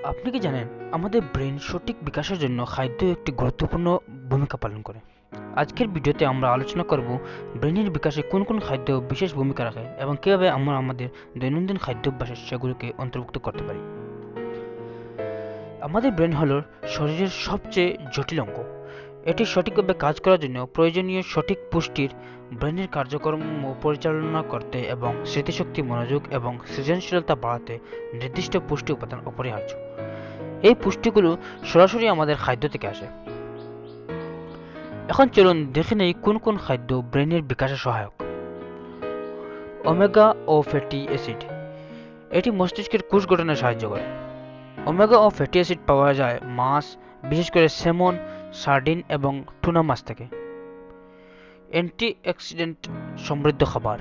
আপনি কি জানেন আমাদের ব্রেন সঠিক বিকাশের জন্য খাদ্য একটি গুরুত্বপূর্ণ ভূমিকা পালন করে। আজকের ভিডিওতে আমরা আলোচনা করব ব্রেনের বিকাশে কোন কোন খাদ্য বিশেষ ভূমিকা রাখে এবং কিভাবে আমরা আমাদের দৈনন্দিন খাদ্যাভ্যাসে সেগুলোকে অন্তর্ভুক্ত করতে পারি। আমাদের ব্রেন হলো শরীরের সবচেয়ে জটিল অঙ্গ। এটি সঠিকভাবে কাজ করার জন্য প্রয়োজনীয় সঠিক পুষ্টির ব্রেনের কার্যক্রম পরিচালনা করতে এবং স্মৃতিশক্তি, মনোযোগ এবং সৃজনশীলতা বাড়াতে নির্দিষ্ট পুষ্টি উপাদান অপরিহার্য। এই পুষ্টিগুলো সরাসরি আমাদের খাদ্য থেকে আসে। এখন চলুন দেখে নেই কোন কোন খাদ্য ব্রেনের বিকাশে সহায়ক। ওমেগা ও ফ্যাটি অ্যাসিড, এটি মস্তিষ্কের কোষ গঠনে সাহায্য করে। ওমেগা ও ফ্যাটি অ্যাসিড পাওয়া যায় মাছ, বিশেষ করে স্যামন, সার্ডিন এবং টুনা মাছ থেকে। অ্যান্টিঅক্সিডেন্ট সমৃদ্ধ খাবার,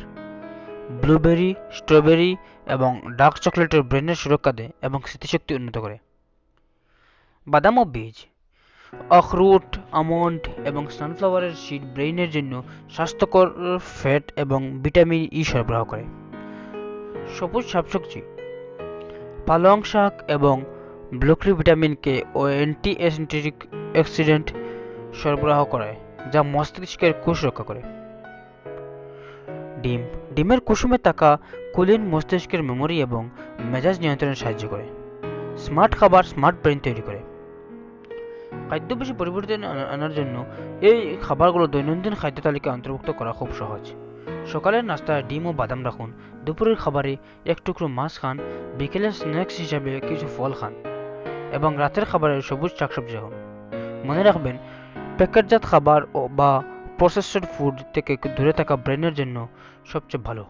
ব্লুবেরি, স্ট্রবেরি এবং ডার্ক চকলেটের ব্রেনের সুরক্ষা দেয় এবং স্মৃতিশক্তি উন্নত করে। বাদাম ও বীজ, অখরোট, আমন্ড এবং সানফ্লাওয়ারের সিড ব্রেইনের জন্য স্বাস্থ্যকর ফ্যাট এবং ভিটামিন ই সরবরাহ করে। সবুজ শাকসবজি, পালং শাক এবং ব্রোকলি ভিটামিন কে ও অ্যান্টি অক্সিডেন্ট সরবরাহ করে যা মস্তিষ্কের কোষ রক্ষা করে। ডিম, ডিমের কুসুমে থাকা কোলিন মস্তিষ্কের মেমোরি এবং মেজাজ নিয়ন্ত্রণে সাহায্য করে। স্মার্ট খাবার স্মার্ট ব্রেইন তৈরি করে। খাদ্যাভ্যাসে পরিবর্তন আনার জন্য এই খাবারগুলো দৈনন্দিন খাদ্য তালিকায় অন্তর্ভুক্ত করা খুব সহজ। সকালের নাস্তায় ডিম ও বাদাম রাখুন, দুপুরের খাবারে এক টুকরো মাছ খান, বিকেলের স্ন্যাক্স হিসাবে কিছু ফল খান এবং রাতের খাবারে সবুজ শাকসবজি খান। মনে রাখবেন, প্যাকেটজাত খাবার বা প্রসেসড ফুড থেকে দূরে থাকা ব্রেনের জন্য সবচেয়ে ভালো।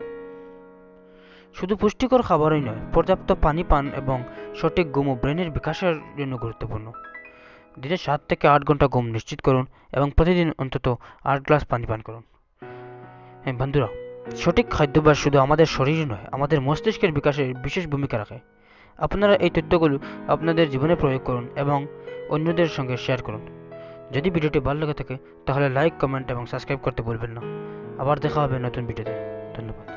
শুধু পুষ্টিকর খাবারই নয়, পর্যাপ্ত পানি পান এবং সঠিক ঘুমও ব্রেনের বিকাশের জন্য গুরুত্বপূর্ণ। দিনে 7 থেকে 8 ঘন্টা ঘুম নিশ্চিত করুন এবং প্রতিদিন অন্তত 8 গ্লাস পানি পান করুন। হ্যাঁ বন্ধুরা, সঠিক খাদ্যাভ্যাস শুধু আমাদের শরীরই নয়, আমাদের মস্তিষ্কের বিকাশে বিশেষ ভূমিকা রাখে। আপনারা এই তথ্যগুলো আপনাদের জীবনে প্রয়োগ করুন এবং অন্যদের সঙ্গে শেয়ার করুন। যদি ভিডিওটি ভালো লেগে থাকে তাহলে লাইক, কমেন্ট এবং সাবস্ক্রাইব করতে ভুলবেন না। আবার দেখা হবে নতুন ভিডিওতে। ধন্যবাদ।